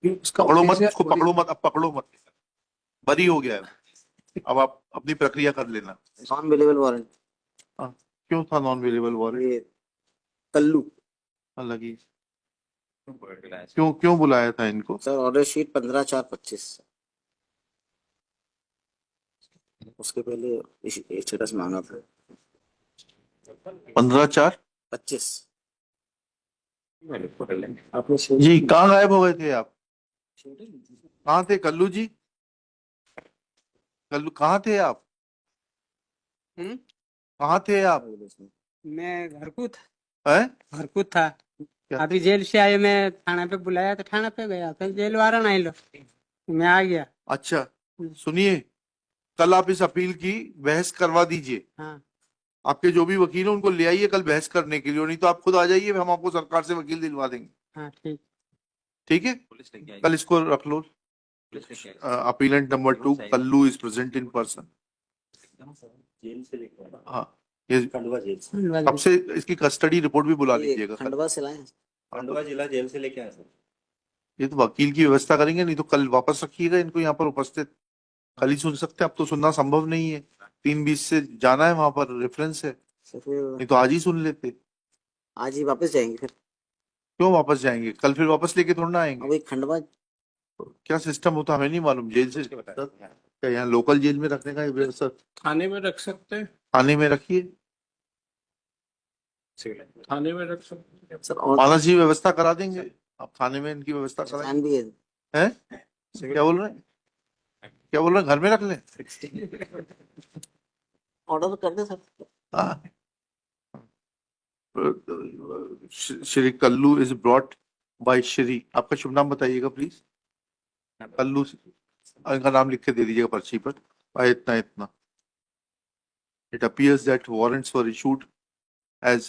पकड़ो मत उसको, पकड़ो मत, अब पकड़ो मत, बरी हो गया है। अब आप अपनी प्रक्रिया कर लेना। Non available warrant. हाँ, क्यों था नॉन अवेलेबल वारंट? ये कल्लू अलग ही क्यों क्यों बुलाया था इनको? Sir, order sheet 15/4/25। उसके पहले स्टेटस मांगा था 15/4/25। आपने। जी कहाँ गायब हो गए थे आप? कहाँ थे कल्लू जी? कल्लू कहाँ थे आप? कहाँ थे आप? मैं घर को था। हैं? घर को था। क्या? अभी जेल से आए, मैं थाना पे बुलाया तो थाना पे गया, फिर जेल वारंट आई लो, मैं आ गया। अच्छा सुनिए, कल आप इस अपील की बहस करवा दीजिए। हाँ आपके जो भी वकील हैं उनको ले आइए कल बहस करने के लिए, और नहीं तो आप खुद आ जाइए, हम आपको सरकार से वकील दिलवा देंगे। हाँ ठीक। ठीक है, कल इसको रख लो। Appellant number 2 Kallu is present in person. Jail से लेकर हाँ, ये खंडवा जेल से। कब से इसकी कस्टडी रिपोर्ट भी बुला लीजिएगा कल। खंडवा से लाए, खंडवा जिला जेल से लेके आए सर। ये तो वकील की व्यवस्था करेंगे, नहीं तो कल वापस रखिएगा इनको यहाँ पर उपस्थित। कल ही सुन सकते हैं, अब तो सुनना संभव नहीं है। 3:20 से जाना है वहां पर, रेफरेंस है, फिर नहीं तो आज ही सुन लेते। आज ही वापस जाएंगे फिर। क्यों वापस जाएंगे? कल फिर वापस लेके थोड़ा ना आएंगे। अभी खंडवा क्या सिस्टम होता है हमें नहीं मालूम। जेल से क्या यहाँ लोकल जेल में रखने का ये व्यवस्था? थाने में रख सकते हैं, थाने में रखिए, थाने में रख सकते हैं। सर। और मानस जी व्यवस्था करा देंगे, आप थाने में इनकी व्यवस्था चालान कराएंगे। भी है। हैं? क्या बोल रहे हैं? क्या बोल रहे हैं? घर में रख लें? ऑर्डर कर दे सर। हाँ। Shri Kallu is brought by Shri, आपका शुभ नाम बताइएगा प्लीज। कल्लू, इनका नाम लिख के दे दीजिएगा पर्ची पर। बाय इतना इतना। It appears that warrants were issued as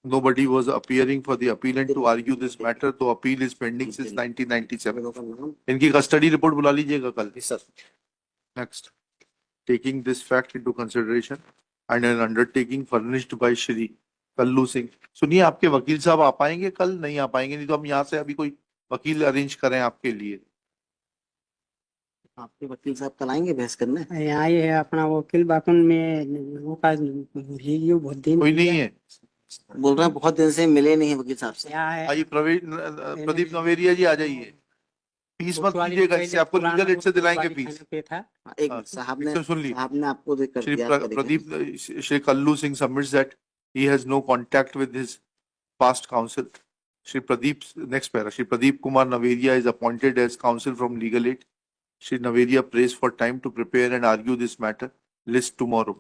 nobody was appearing for the appellant to argue this matter, तो appeal is pending since 1997. इनकी कस्टडी रिपोर्ट बुला लीजिएगा कल। Sir. Next, taking this fact into consideration and an undertaking furnished by Shri Kallu Singh. सुनिए, आपके वकील साहब आ पाएंगे कल? नहीं आ पाएंगे, नहीं तो हम यहाँ से अभी कोई वकील अरेंज करें आपके लिए। आपके वकील साहब कल आएंगे बहस करने? यहाँ ये है अपना वकील बाकुन में, वो का वीडियो बहुत दिन कोई नहीं है? बोल रहे हैं बहुत दिन से मिले नहीं है वकील साहब से। यहाँ है। आइए प्रदीप नवेरिया जी आ जाइए। फीस मत कीजिएगा, इससे आपको लीगल एड से दिलाएंगे फीस। पे था। एक हाँ, साहब इससे सुन लीजिए। ने आपको कर श्री दिया Pradeep Shri Kallu Singh submits that he has no contact with his past counsel. Shri Pradeep, next para, Shri Pradeep Kumar Naveria is appointed as counsel from Legal Aid. Shri Naveria prays for time to prepare and argue this matter. List tomorrow.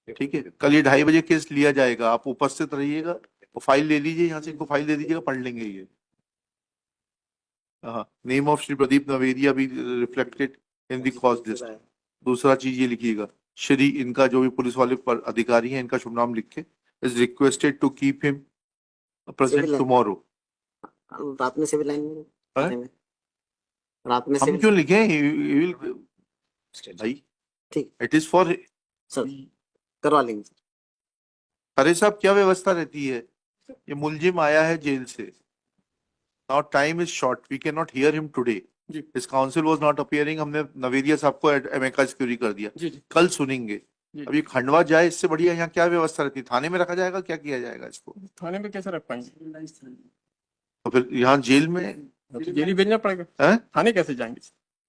ठीक है, कल ये 2:30 बजे case लिया जाएगा, आप उपस्थित रहिएगा। वो फाइल ले लीजिए यहाँ से, इनको फाइल दे दीजिएगा, पढ़ लेंगे ये। हाँ, नेम ऑफ श्री प्रदीप नवेरिया भी reflected in the cause list. दूसरा चीज ये लिखिएगा, श्री, इनका जो भी पुलिस वाले पर अधिकारी हैं, इनका शुभ नाम लिख के, is requested to keep him present tomorrow. रात में सिविल लाइन में, रात में हम क्यों लिखें? भाई ठीक, इट इज फॉर सर करवा लेंगे। अरे साहब, क्या व्यवस्था रहती है? ये मुलजिम आया है जेल से, now time is short, we can not hear him today. His counsel was not appearing, हमने नवेरिया साहब को एमेका सिक्योरी कर दिया। कल सुनेंगे। अभी खंडवा जाए, इससे बढ़िया यहाँ क्या व्यवस्था रहती है? थाने में रखा जाएगा? क्या किया जाएगा इसको? थाने में कैसे रख पाएंगे? तो फिर यहाँ जेल में तो जेल ही भेजना पड़ेगा। है? थाने कैसे जाएंगे?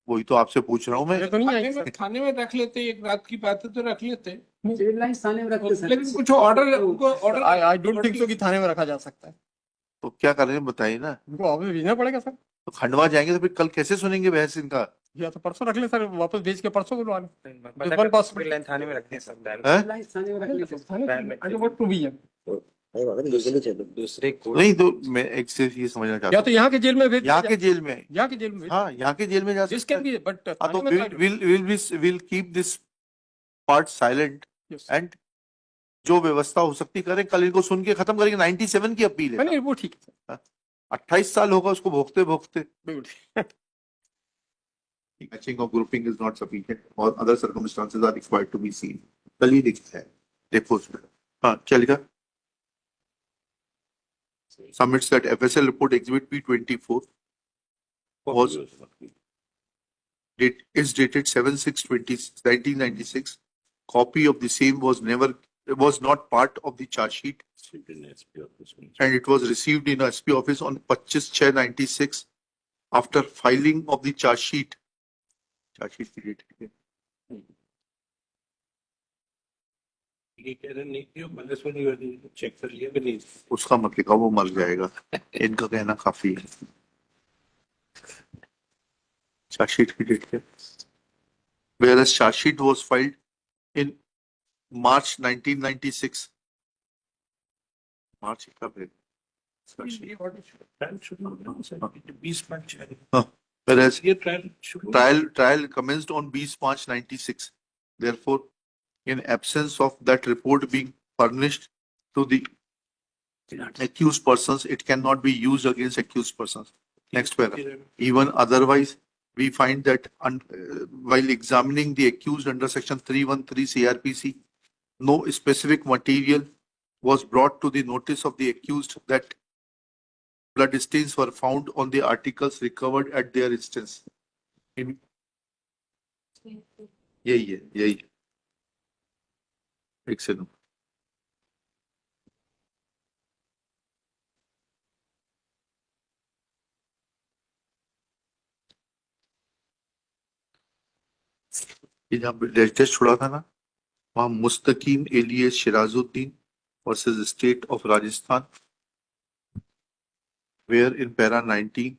वही तो आपसे पूछ रहा हूँ मैं। तो नहीं थाने में रख लेते, एक रात की बात है तो रख लेते, थाने में रखते, लेकिन कुछ order I don't think so कि थाने में रखा जा सकता है। तो क्या करें बताइए ना। उनको ऑफिस भेजना पड़ेगा सर। तो खंडवा जाएंगे तो फिर कल कैसे सुनेंगे बहस इनका? या तो परसों रख ले सर, वापस भेज के परसों बुलवा लें। थाने में रखते हैं दूसरे को नहीं, तो मैं एक से ये समझना चाहता या तो यहाँ के जेल में भेज, यहाँ के जेल में, यहाँ के जेल में, हाँ यहाँ के जेल में जा सकते हैं। भी, बट तो we'll keep this part silent and जो व्यवस्था हो सकती करें। कल इनको सुन के खत्म करेंगे। 97 की अपील है। नहीं वो ठीक है। 28 साल होगा उसको भोगते भोगते। बिल्कुल। Matching of grouping is not sufficient or other circumstances are required to be seen. कल ही लिखा है, देखो उसमें। हाँ क्या लिखा? Submits that FSL report exhibit P24 was is dated 7/6/1996. Copy of the same was not part of the charge sheet, and it was received in SP office on 25/6/96 after filing of the charge sheet. Charge sheet की date है। ये कह रहे नहीं किया मतलब check कर लिया कि नहीं उसका मत लिखा, वो मर जाएगा। इनका कहना काफी है। चार्ज शीट की डेट है। Whereas charge sheet was filed in March 1996. March कब है? Charge sheet. ट्रायल शुरू हो गया सर 20 मार्च है Whereas ये ट्रायल शुरू trial commenced on 20 March 96. Therefore, in absence of that report being furnished to the accused persons, it cannot be used against accused persons. Next paragraph. Even otherwise, we find that while examining the accused under section 313 CRPC, no specific material was brought to the notice of the accused that blood stains were found on the articles recovered at their instance. यही है, यही है। एक second. ये जहाँ latest छोड़ा था ना, वहाँ Mustakim alias Shirajuddin versus state of Rajasthan, where in para 19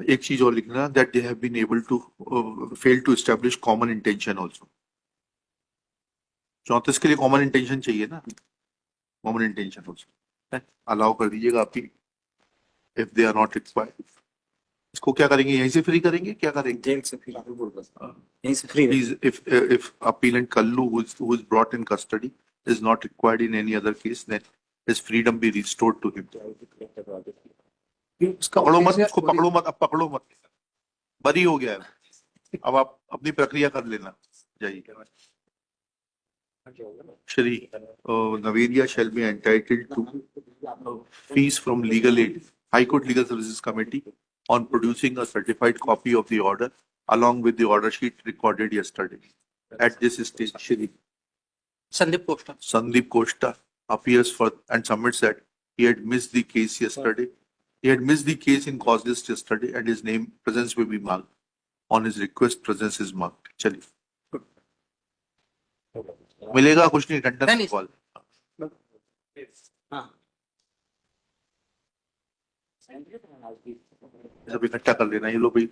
एक चीज और लिखना, that they have been able to fail to establish common intention also. 34 के लिए कॉमन इंटेंशन चाहिए ना, कॉमन इंटेंशन आल्सो अलाउ कर दीजिएगा आप ही, if they are not required. इसको क्या करेंगे, यहीं से फ्री करेंगे, क्या करेंगे? जेल से फ्री यहीं से free Please, if appellant Kallu, who is brought in custody, is not required in any other case, then his freedom be restored to him. पकड़ो मत उसको, पकड़ो मत, अब पकड़ो मत, बरी हो गया है, अब आप अपनी प्रक्रिया कर लेना। जाइए। Shri Navedia shall be entitled to fees from legal aid, High Court Legal Services Committee, on producing a certified copy of the order along with the order sheet recorded yesterday. At this stage, Shri Sandeep Costa appears for and submits that he had missed the case yesterday. He had missed the case in cause list yesterday, and his name presence will be marked. On his request, presence is marked. चलिए, मिलेगा कुछ नहीं, attendance call हाँ सब इकट्ठा कर लेना, ये लोग भाई